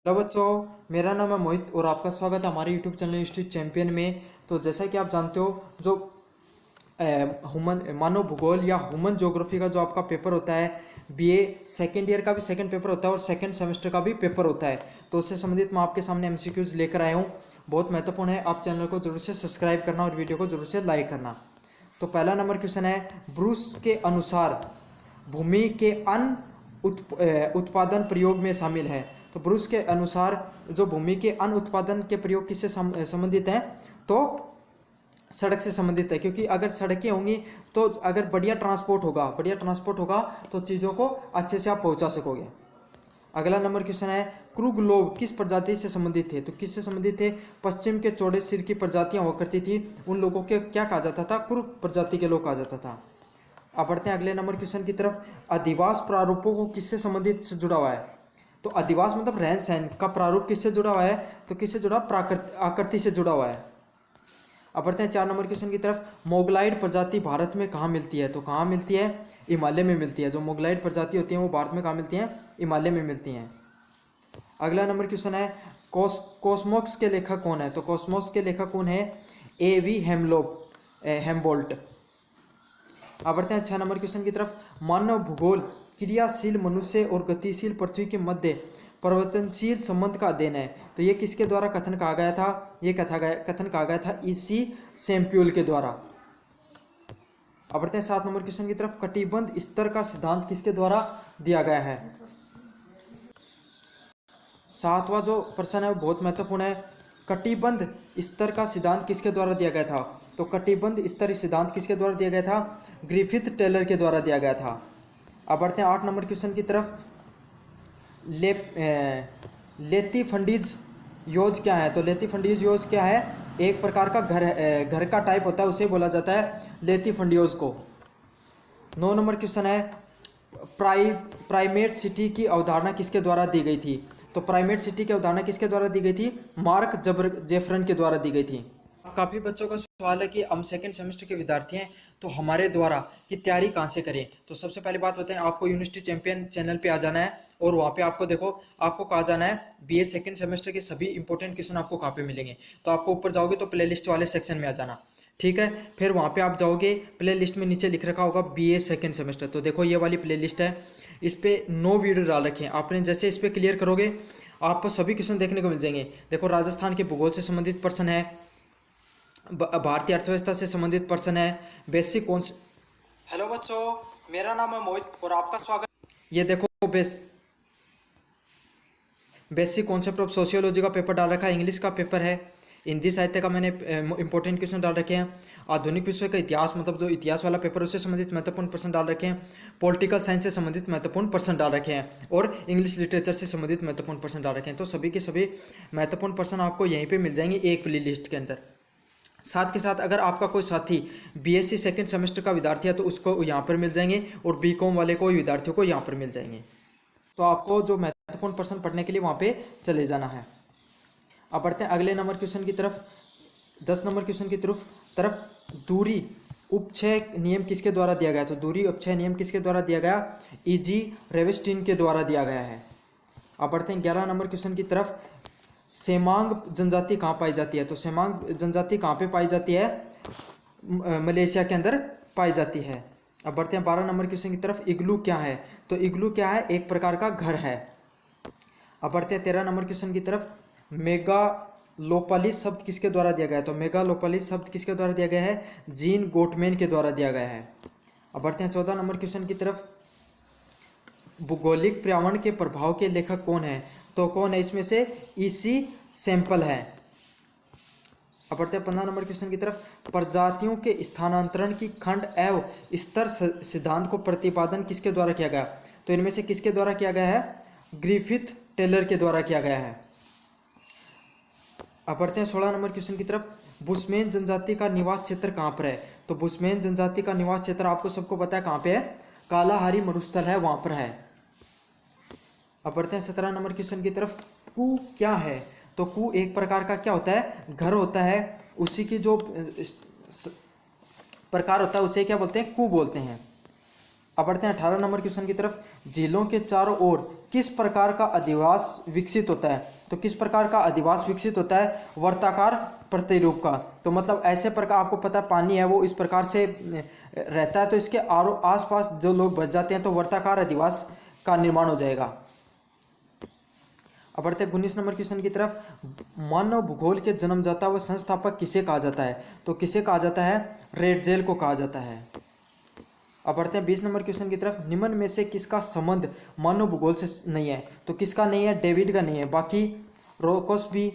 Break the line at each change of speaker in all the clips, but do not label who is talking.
Hello बच्चों, मेरा नाम है मोहित और आपका स्वागत है हमारे यूट्यूब चैनल इंस्टीट्यूट चैंपियन में। तो जैसा कि आप जानते हो, जो ह्यूमन मानव भूगोल या ह्यूमन ज्योग्राफी का जो आपका पेपर होता है, बीए सेकेंड ईयर का भी सेकंड पेपर होता है और सेकंड सेमेस्टर का भी पेपर होता है। तो उससे संबंधित मैं आपके सामने एमसीक्यूज लेकर आया हूँ। बहुत महत्वपूर्ण है, आप चैनल को जरूर से सब्सक्राइब करना और वीडियो को जरूर से लाइक करना। तो पहला नंबर क्वेश्चन है, ब्रूस के अनुसार भूमि के अन्य उत्पादन प्रयोग में शामिल है। तो ब्रूस के अनुसार जो भूमि के अन्य उत्पादन के प्रयोग किससे संबंधित हैं? तो सड़क से संबंधित है, क्योंकि अगर सड़कें होंगी तो अगर बढ़िया ट्रांसपोर्ट होगा तो चीज़ों को अच्छे से आप पहुंचा सकोगे। अगला नंबर क्वेश्चन है, क्रूग लोग किस प्रजाति से संबंधित थे? तो किससे संबंधित थे? पश्चिम के चौड़े सिर की प्रजातियां हुआ करती थी, उन लोगों के क्या कहा जाता था? क्रूग प्रजाति के लोग कहा जाता था। अब बढ़ते हैं अगले नंबर क्वेश्चन की तरफ। अधिवास प्रारूपों को किससे संबंधित से जुड़ा हुआ है? तो अधिवास मतलब रहन सहन का प्रारूप किससे जुड़ा हुआ है? तो किससे जुड़ा? आकृति से जुड़ा हुआ है। अब बढ़ते हैं 4 नंबर क्वेश्चन की तरफ। मोगलाइड प्रजाति भारत में कहाँ मिलती है? तो कहाँ मिलती है? हिमालय में मिलती है। जो मोगलाइड प्रजाति होती है वो भारत में कहाँ मिलती हैं? हिमालय में मिलती हैं। अगला नंबर क्वेश्चन है, कॉस्मोस के लेखक कौन है? तो कॉस्मोस के लेखक कौन है? ए.वी. हेम्बोल्ट। अब बढ़ते हैं 6 नंबर क्वेश्चन की तरफ। मानव भूगोल क्रियाशील मनुष्य और गतिशील पृथ्वी के मध्य परिवर्तनशील संबंध का अध्ययन है। तो ये किसके द्वारा कथन कहा गया था? ये कथन कहा गया था इसी सैम्प्यूल के द्वारा। अब बढ़ते हैं 7 नंबर क्वेश्चन की तरफ। कटिबंध स्तर का सिद्धांत किसके द्वारा दिया गया है? सातवां जो प्रश्न है वो बहुत महत्वपूर्ण है। कटिबंध स्तर का सिद्धांत किसके द्वारा दिया गया था? तो कटिबंध स्तर सिद्धांत किसके द्वारा दिया गया था? ग्रिफिथ टेलर के द्वारा दिया गया था। अब बढ़ते हैं 8 नंबर क्वेश्चन की तरफ। लेती फंडीज योज क्या है? तो लेती फंडीज योज क्या है? एक प्रकार का घर का टाइप होता है, उसे बोला जाता है लेती फंडियोज को। 9 नंबर क्वेश्चन है, प्राइमेट सिटी की अवधारणा किसके द्वारा दी गई थी? तो प्राइमेट सिटी की अवधारणा किसके द्वारा दी गई थी? मार्क जेफरन के द्वारा दी गई थी। काफ़ी बच्चों का सवाल है कि हम सेकंड सेमेस्टर के विद्यार्थी हैं, तो हमारे द्वारा की तैयारी कहाँ से करें? तो सबसे पहली बात बताएं, आपको यूनिवर्सिटी चैंपियन चैनल पे आ जाना है और वहाँ पे आपको देखो, आपको कहाँ जाना है? बीए सेकंड सेमेस्टर के सभी इंपॉर्टेंट क्वेश्चन आपको कहाँ पे मिलेंगे? तो आपको ऊपर जाओगे तो प्लेलिस्ट वाले सेक्शन में आ जाना, ठीक है। फिर वहाँ पे आप जाओगे, प्ले लिस्ट में नीचे लिख रखा होगा बीए सेकंड सेमेस्टर। तो देखो ये वाली प्ले लिस्ट है, इस पर 9 वीडियो डाल रखे हैं आपने। जैसे इस पर क्लियर करोगे आपको सभी क्वेश्चन देखने को मिल जाएंगे। देखो, राजस्थान के भूगोल से संबंधित प्रश्न है, भारतीय अर्थव्यवस्था से संबंधित प्रश्न है, बेसिक कौन। हेलो बच्चों, मेरा नाम है मोहित और आपका स्वागत। ये देखो, बेसिक कॉन्सेप्ट ऑफ सोशियोलॉजी का पेपर डाल रखा है, इंग्लिश का पेपर है, हिंदी साहित्य का मैंने इंपॉर्टेंट क्वेश्चन डाल रखे हैं, आधुनिक विश्व का इतिहास मतलब जो इतिहास वाला पेपर उससे संबंधित महत्वपूर्ण प्रश्न डाल रखे हैं, पॉलिटिकल साइंस से संबंधित महत्वपूर्ण प्रश्न डाल रखे हैं और इंग्लिश लिटरेचर से संबंधित महत्वपूर्ण प्रश्न डाल रखे हैं। तो सभी के सभी महत्वपूर्ण प्रश्न आपको यहीं पे मिल जाएंगे एक प्ले लिस्ट के अंदर। साथ के साथ अगर आपका कोई साथी बीएससी सेकंड सेमेस्टर का विद्यार्थी है तो उसको यहाँ पर मिल जाएंगे और बीकॉम वाले कोई विद्यार्थियों को यहाँ पर मिल जाएंगे। तो आपको जो महत्वपूर्ण प्रश्न पढ़ने के लिए वहाँ पे चले जाना है। अब बढ़ते हैं अगले नंबर क्वेश्चन की तरफ, 10 नंबर क्वेश्चन की तरफ दूरी उपक्षय नियम किसके द्वारा दिया गया? तो दूरी उपक्षय नियम किसके द्वारा दिया गया? ईजी रेवेस्टीन के द्वारा दिया गया है। अब बढ़ते हैं 11 नंबर क्वेश्चन की तरफ। सेमांग जनजाति कहाँ पाई जाती है? तो सेमांग जनजाति कहाँ पे पाई जाती है? मलेशिया के अंदर पाई जाती है। अब बढ़ते हैं 12 नंबर क्वेश्चन की तरफ। इग्लू क्या है? तो इग्लू क्या है? एक प्रकार का घर है। अब बढ़ते हैं 13 नंबर क्वेश्चन की तरफ। मेगालोपोलिस शब्द किसके द्वारा दिया गया है? तो मेगालोपोलिस शब्द किसके द्वारा दिया गया है? जीन गोटमैन के द्वारा दिया गया है। अब बढ़ते हैं 14 नंबर क्वेश्चन की तरफ। भौगोलिक पर्यावरण के प्रभाव के लेखक कौन है? तो कौन है इसमें से? इसी सैंपल है। अब बढ़ते हैं 15 नंबर क्वेश्चन की तरफ। प्रजातियों के स्थानांतरण की खंड एवं स्तर सिद्धांत को प्रतिपादन किसके द्वारा किया गया? तो इनमें से किसके द्वारा किया गया है? ग्रिफिथ टेलर के द्वारा किया गया है। अब बढ़ते हैं 16 नंबर क्वेश्चन की तरफ। बुशमैन जनजाति का निवास क्षेत्र कहाँ पर है? तो बुशमैन जनजाति का निवास क्षेत्र आपको सबको पता है कहाँ पे है? कालाहारी मरुस्थल है, वहां पर है। अब बढ़ते हैं 17 नंबर क्वेश्चन की तरफ। कू क्या है? तो कू एक प्रकार का क्या होता है? घर होता है, उसी की जो प्रकार होता है उसे क्या बोलते हैं? कू बोलते हैं। अब बढ़ते हैं 18 नंबर क्वेश्चन की तरफ। झीलों के चारों ओर किस प्रकार का अधिवास विकसित होता है? तो किस प्रकार का अधिवास विकसित होता है? वर्ताकार प्रतिरूप का। तो मतलब ऐसे प्रकार, आपको पता है पानी है वो इस प्रकार से रहता है, तो इसके आस पास जो लोग बच जाते हैं तो वर्ताकार अधिवास का निर्माण हो जाएगा। अब बढ़ते हैं 19 नंबर क्वेश्चन की तरफ। मानव भूगोल के जन्मदाता व संस्थापक किसे कहा जाता है? तो किसे कहा जाता है? रेटजेल को कहा जाता है। अब बढ़ते हैं 20 नंबर क्वेश्चन की तरफ। निम्न में से किसका संबंध मानव भूगोल से नहीं है? तो किसका नहीं है? डेविड का नहीं है, बाकी रोकोसबी,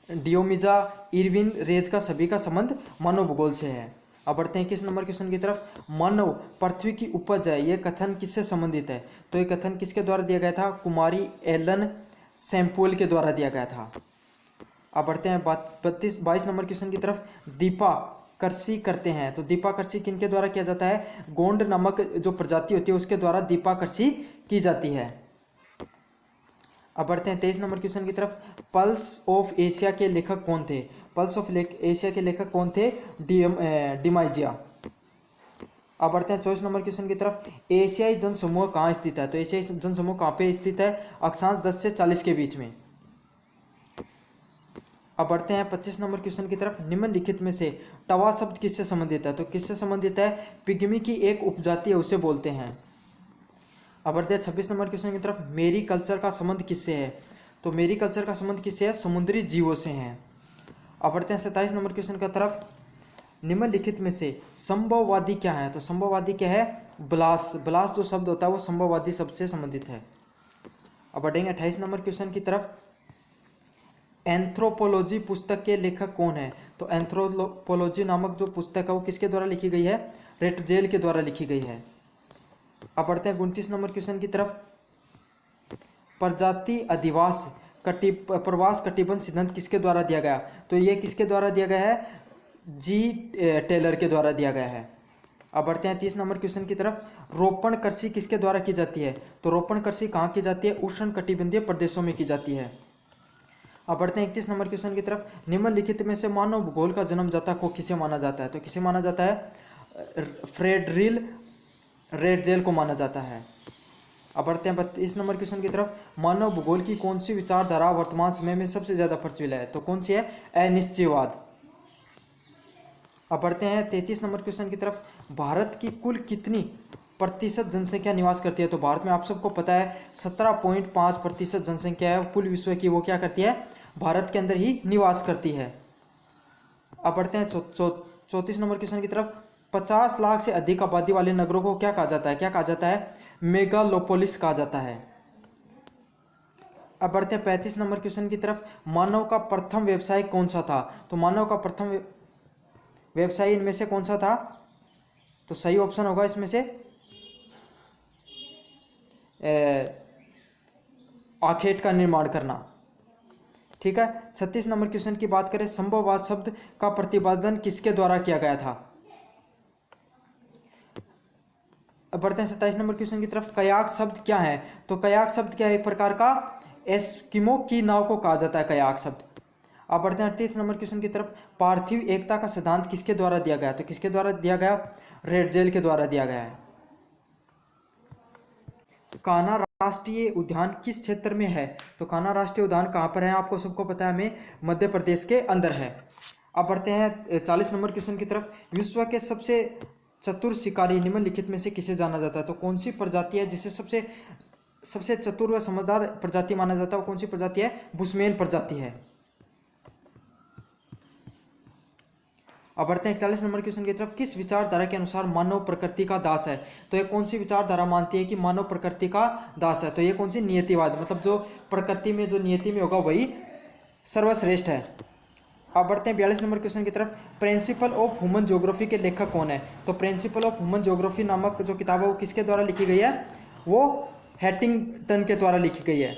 डियोमिजा, इरविन, रेज का सभी का संबंध मानव भूगोल से है। अब बढ़ते हैं 21 नंबर क्वेश्चन की तरफ। मानव पृथ्वी की उपज है, यह कथन किससे संबंधित है? तो ये कथन किसके द्वारा दिया गया था? कुमारी एलन सैम्पुअल के द्वारा दिया गया था। अब बढ़ते हैं 22 नंबर क्वेश्चन की तरफ। दीपाकर्षी करते हैं, तो दीपाकर्षी किनके द्वारा किया जाता है? गोंड नामक जो प्रजाति होती है उसके द्वारा दीपाकर्षी की जाती है। अब बढ़ते हैं 23 नंबर क्वेश्चन की तरफ। पल्स ऑफ एशिया के लेखक कौन थे? पल्स ऑफ एशिया के लेखक कौन थे? डिमाइजिया। अब बढ़ते हैं 24 नंबर क्वेश्चन की तरफ। एशियाई जनसमूह कहाँ स्थित है? तो एशियाई जनसमूह कहाँ पे स्थित है? अक्षांश 10 से 40 के बीच में। अब बढ़ते हैं 25 नंबर क्वेश्चन की तरफ। निम्नलिखित में से टवा शब्द किससे संबंधित है? तो किससे संबंधित है? पिग्मी की एक उपजाति है, उसे बोलते हैं। अब बढ़ते हैं 26 नंबर क्वेश्चन की तरफ। मेरी कल्चर का संबंध किससे है? तो मेरी कल्चर का संबंध किससे है? समुद्री जीवों से है। अब बढ़ते हैं 27 नंबर क्वेश्चन की तरफ। निम्नलिखित में से संभववादी क्या है? तो संभववादी क्या है? ब्लास। ब्लास जो शब्द होता है वो संभववादी शब्द से संबंधित है। अब बढ़ेंगे 28 नंबर क्वेश्चन की तरफ। एंथ्रोपोलॉजी पुस्तक के लेखक कौन है? तो एंथ्रोपोलॉजी नामक जो पुस्तक है वो किसके द्वारा लिखी गई है? रेटजेल के द्वारा लिखी गई है। अब बढ़ते हैं 29 नंबर क्वेश्चन की तरफ। प्रजाति अधिवास प्रवास कटिबंध सिद्धांत किसके द्वारा दिया गया? तो ये किसके द्वारा दिया गया है? जी टेलर के द्वारा दिया गया है। अब बढ़ते हैं 30 नंबर क्वेश्चन की तरफ। रोपण कृषि किसके द्वारा की जाती है? तो रोपण कृषि कहाँ की जाती है? उष्ण कटिबंधीय प्रदेशों में की जाती है। अब बढ़ते हैं 31 नंबर क्वेश्चन की तरफ। निम्नलिखित में से मानव भूगोल का जन्मदाता को किसे माना जाता है? तो किसे माना जाता है? फ्रेडरिक रेटजेल को माना जाता है। अब बढ़ते हैं 32 नंबर क्वेश्चन की तरफ। मानव भूगोल की कौन सी विचारधारा वर्तमान समय में सबसे ज्यादा प्रचलित है? तो कौन सी है? अनिश्चयवाद। अब बढ़ते हैं 33 नंबर क्वेश्चन की तरफ। भारत की कुल कितनी प्रतिशत जनसंख्या निवास करती है? तो भारत में आप सबको पता है 17.5% जनसंख्या है कुल विश्व की, वो क्या करती है? भारत के अंदर ही निवास करती है। अब बढ़ते हैं 34 नंबर क्वेश्चन की तरफ। 50 लाख से अधिक आबादी वाले नगरों को क्या कहा जाता है? क्या कहा जाता है? मेगालोपोलिस कहा जाता है। अब बढ़ते हैं 35 नंबर क्वेश्चन की तरफ। मानव का प्रथम व्यवसाय कौन सा था? तो मानव का प्रथम व्यवसाय इनमें से कौन सा था? तो सही ऑप्शन होगा इसमें से आखेट का निर्माण करना। ठीक है। 36 नंबर क्वेश्चन की बात करें। संभववाद शब्द का प्रतिपादन किसके द्वारा किया गया था? अब बढ़ते हैं 27 नंबर क्वेश्चन की तरफ। कयाक शब्द क्या है? तो कयाक शब्द क्या है? एक प्रकार का एस्किमो की नाव को कहा जाता है कयाक शब्द। अब बढ़ते हैं 38 नंबर क्वेश्चन की तरफ। पार्थिव एकता का सिद्धांत किसके द्वारा दिया गया? तो किसके द्वारा दिया गया? रेटजेल के द्वारा दिया गया है। कान्हा राष्ट्रीय उद्यान किस क्षेत्र में है? तो कान्हा राष्ट्रीय उद्यान कहाँ पर है? आपको सबको पता है, हमें मध्य प्रदेश के अंदर है। अब बढ़ते हैं 40 नंबर क्वेश्चन की तरफ। विश्व के सबसे चतुर शिकारी निम्नलिखित में से किसे जाना जाता है? तो कौन सी प्रजाति है जिसे सबसे चतुर व समझदार प्रजाति माना जाता है? वो कौन सी प्रजाति है? बुशमैन प्रजाति है। अब बढ़ते हैं 41 नंबर क्वेश्चन की तरफ। किस विचारधारा के अनुसार मानव प्रकृति का दास है? तो ये कौन सी विचारधारा मानती है कि मानव प्रकृति का दास है? तो ये कौन सी? नियतिवाद। मतलब जो प्रकृति में जो नियति में होगा वही सर्वश्रेष्ठ है। अब बढ़ते हैं 42 नंबर क्वेश्चन की तरफ। प्रिंसिपल ऑफ ह्यूमन ज्योग्राफी के लेखक कौन है? तो प्रिंसिपल ऑफ ह्यूमन ज्योग्राफी नामक जो किताब है वो किसके द्वारा लिखी गई है? वो हैटिंगटन के द्वारा लिखी गई है।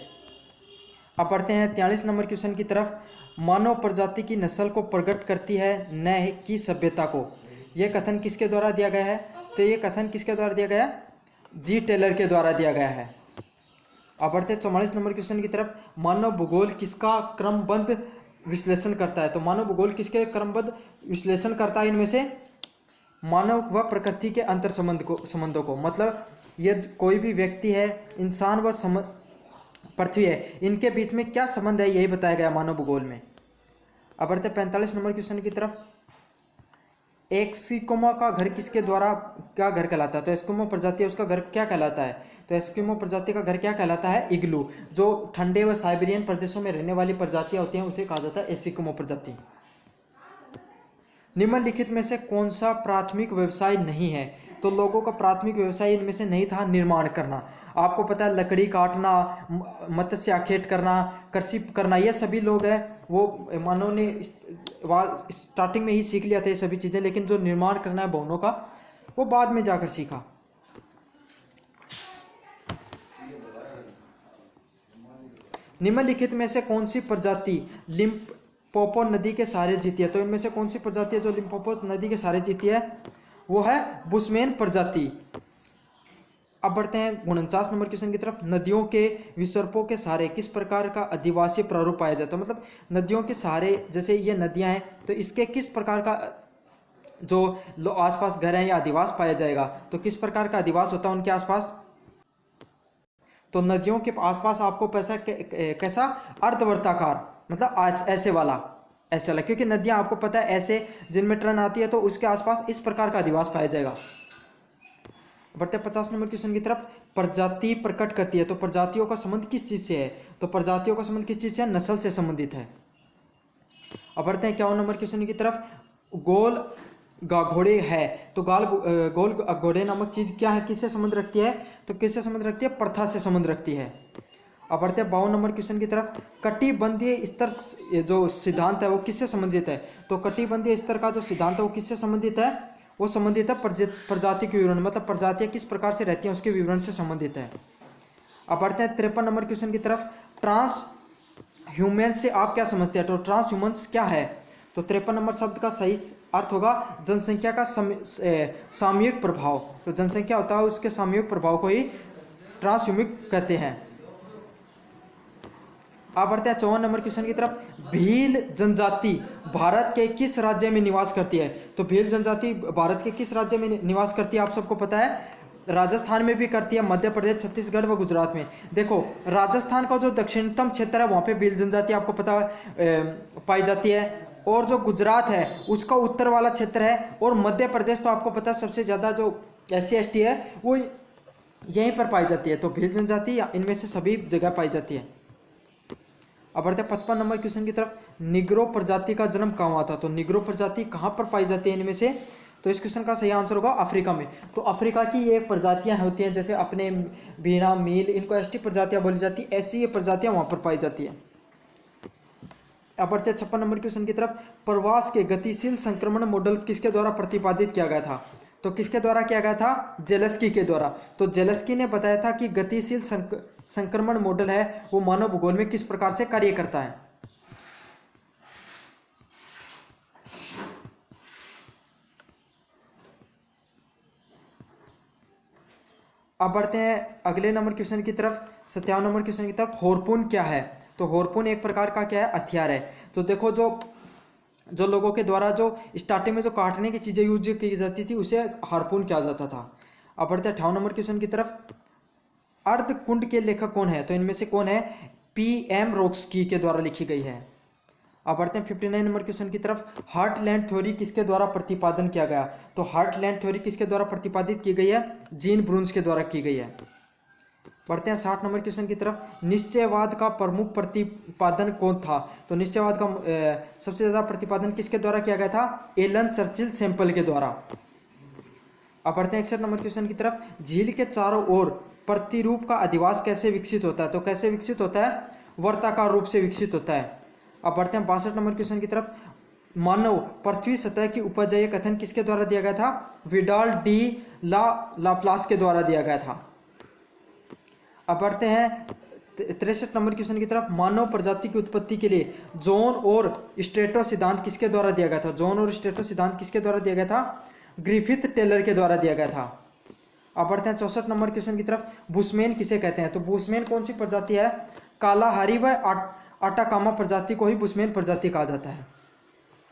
अब बढ़ते हैं 43 नंबर क्वेश्चन की तरफ। मानव प्रजाति की नस्ल को प्रकट करती है, न कि सभ्यता को। यह कथन किसके द्वारा दिया गया है? तो ये कथन किसके द्वारा दिया गया है? जी टेलर के द्वारा दिया गया है। अब बढ़ते हैं 44 नंबर क्वेश्चन की तरफ। मानव भूगोल किसका क्रमबद्ध विश्लेषण करता है? तो मानव भूगोल किसके क्रमबद्ध विश्लेषण करता है? इनमें से मानव व प्रकृति के अंतर संबंधों को, मतलब ये कोई भी व्यक्ति है, इंसान व पृथ्वी है, इनके बीच में क्या संबंध है, यही बताया गया मानव भूगोल में। अब बढ़ते 45 नंबर क्वेश्चन की तरफ। एस्किमो का घर किसके द्वारा क्या घर कहलाता है? तो एस्किमो प्रजाति है, उसका घर क्या कहलाता है? तो एस्किमो प्रजाति का घर क्या कहलाता है? इग्लू। जो ठंडे व साइबेरियन प्रदेशों में रहने वाली प्रजातियां होती हैं उसे कहा जाता है एस्किमो प्रजाति। निम्नलिखित में से कौन सा प्राथमिक व्यवसाय नहीं है? तो लोगों का प्राथमिक व्यवसाय इनमें से नहीं था निर्माण करना। आपको पता है लकड़ी काटना, मत्स्य आखेट करना, कृषि करना, ये सभी लोग हैं वो मानव ने स्टार्टिंग में ही सीख लिया था ये सभी चीज़ें, लेकिन जो निर्माण करना है भवनों का वो बाद में जाकर सीखा। निम्नलिखित में से कौन सी प्रजाति लिम्पोपो नदी के सहारे जीती है? तो इनमें से कौन सी प्रजाति है जो लिम्पोपो नदी के सहारे जीती है? वो है बुशमैन प्रजाति। अब बढ़ते हैं 49 नंबर क्वेश्चन की तरफ। नदियों के विसर्पों के सहारे किस प्रकार का आदिवासी प्रारूप पाया जाता है? मतलब नदियों के सहारे जैसे ये नदियां हैं तो इसके किस प्रकार का जो आसपास घर हैं या आदिवास पाया जाएगा? तो किस प्रकार का आदिवास होता है उनके आसपास? तो नदियों के आसपास आपको कैसा अर्धवर्ताकार, मतलब ऐसे वाला, क्योंकि नदियां आपको पता है ऐसे जिनमें टर्न आती है तो उसके आसपास इस प्रकार का आदिवास पाया जाएगा। बढ़ते 50 नंबर क्वेश्चन की तरफ। प्रजाति प्रकट करती है, तो प्रजातियों का संबंध किस चीज से है? तो प्रजातियों का संबंध किस चीज से है? नस्ल से संबंधित है। अब बढ़ते हैं 51 नंबर क्वेश्चन की तरफ। गोल घोड़े है, तो गोल घोड़े नामक चीज क्या है, किससे संबंध रखती है? तो किससे संबंध रखती है? प्रथा से संबंध रखती है। अब बढ़ते हैं 52 नंबर क्वेश्चन की तरफ। कटिबंधीय स्तर जो सिद्धांत है वो किससे संबंधित है? तो कटिबंधीय स्तर का जो सिद्धांत है वो किससे संबंधित है? वो संबंधित है प्रजाति के विवरण, मतलब प्रजातियां किस प्रकार से रहती हैं उसके विवरण से संबंधित है। अब बढ़ते हैं 53 नंबर क्वेश्चन की तरफ। ट्रांस ह्यूमन से आप क्या समझते हैं? तो ट्रांस ह्यूमन्स क्या है? तो 53 नंबर शब्द का सही अर्थ होगा जनसंख्या का सामूहिक प्रभाव। तो जनसंख्या होता है उसके सामूहिक प्रभाव को ही ट्रांसह्यूमिक कहते हैं। आप बढ़ते हैं 54 नंबर क्वेश्चन की तरफ। भील जनजाति भारत के किस राज्य में निवास करती है? तो भील जनजाति भारत के किस राज्य में निवास करती है? आप सबको पता है राजस्थान में भी करती है, मध्य प्रदेश, छत्तीसगढ़ व गुजरात में। देखो राजस्थान का जो दक्षिणतम क्षेत्र है वहाँ पे भील जनजाति आपको पता है पाई जाती है, और जो गुजरात है उसका उत्तर वाला क्षेत्र है, और मध्य प्रदेश तो आपको पता है सबसे ज़्यादा जो SC/ST है वो यहीं पर पाई जाती है। तो भील जनजाति इनमें से सभी जगह पाई जाती है। अब बढ़ते हैं 55 नंबर क्वेश्चन की तरफ। निग्रो प्रजाति का जन्म कहाँ हुआ था? तो निग्रो प्रजाति कहाँ पर पाई जाती है इनमें से? तो इस क्वेश्चन का सही आंसर होगा अफ्रीका में। तो अफ्रीका की ये एक प्रजातियां होती हैं जैसे अपने बीना, मील, इनको ST प्रजातियां बोली जाती है, ऐसी ये प्रजातियां वहाँ पर पाई जाती है। अब बढ़ते हैं 56 नंबर क्वेश्चन की तरफ। प्रवास के गतिशील संक्रमण मॉडल किसके द्वारा प्रतिपादित किया गया था? तो किसके द्वारा किया गया था? जेलेस्की के द्वारा। तो जेलेस्की ने बताया था कि गतिशील संक्रमण मॉडल है वो मानव भूगोल में किस प्रकार से कार्य करता है। अब बढ़ते हैं अगले नंबर क्वेश्चन की तरफ, 57 नंबर क्वेश्चन की तरफ। हार्पून क्या है? तो हार्पून एक प्रकार का क्या है? हथियार है। तो देखो जो लोगों के द्वारा जो स्टार्टिंग में जो काटने की चीज़ें यूज की जाती थी उसे हार्पून किया जाता था। अब बढ़ते हैं 58 नंबर क्वेश्चन की तरफ। अर्धकुंड के लेखक कौन है? तो इनमें से कौन है? PM रोक्सकी के द्वारा लिखी गई है। अब बढ़ते हैं 59 नंबर क्वेश्चन की तरफ। हार्टलैंड थ्योरी किसके द्वारा प्रतिपादन किया गया? तो हार्टलैंड थ्योरी किसके द्वारा प्रतिपादित की गई है? जीन ब्रून्स के द्वारा की गई है। बढ़ते हैं 60 नंबर क्वेश्चन की तरफ। निश्चयवाद का प्रमुख प्रतिपादन कौन था? तो निश्चयवाद का सबसे ज़्यादा प्रतिपादन किसके द्वारा किया गया था? एलन चर्चिल सैंपल के द्वारा। अब बढ़ते हैं 61 नंबर क्वेश्चन की तरफ। झील के चारों ओर प्रतिरूप का अधिवास कैसे विकसित होता है? तो कैसे विकसित होता है? वर्ताकार रूप से विकसित होता है। अब बढ़ते हैं 62 नंबर क्वेश्चन की तरफ। मानव पृथ्वी सतह की उपज है, यह कथन किसके द्वारा दिया गया था? विडाल डी लाप्लास के द्वारा दिया गया था। अब बढ़ते हैं 63 नंबर क्वेश्चन की तरफ। मानव प्रजाति की उत्पत्ति के लिए जोन और स्ट्रेटो सिद्धांत किसके द्वारा दिया गया था? जोन और स्ट्रेटो सिद्धांत किसके द्वारा दिया गया था? ग्रिफिथ टेलर के द्वारा दिया गया था। अब बढ़ते हैं 64 नंबर क्वेश्चन की तरफ। बुशमैन किसे कहते हैं? तो बुशमैन कौन सी प्रजाति है? कालाहारी व आटाकामा प्रजाति को ही बुशमैन प्रजाति कहा जाता है।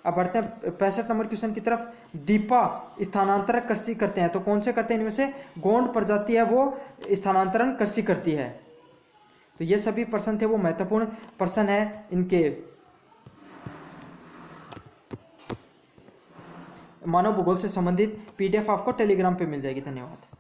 अब बढ़ते हैं 65 नंबर क्वेश्चन की तरफ। दीपा स्थानांतरण कृषि करते हैं, तो कौन से करते हैं इनमें से? गोंड प्रजाति है वो स्थानांतरण कृषि करती है। तो ये सभी प्रश्न थे वो महत्वपूर्ण प्रश्न है इनके मानव भूगोल से संबंधित। PDF आपको टेलीग्राम पे मिल जाएगी। धन्यवाद।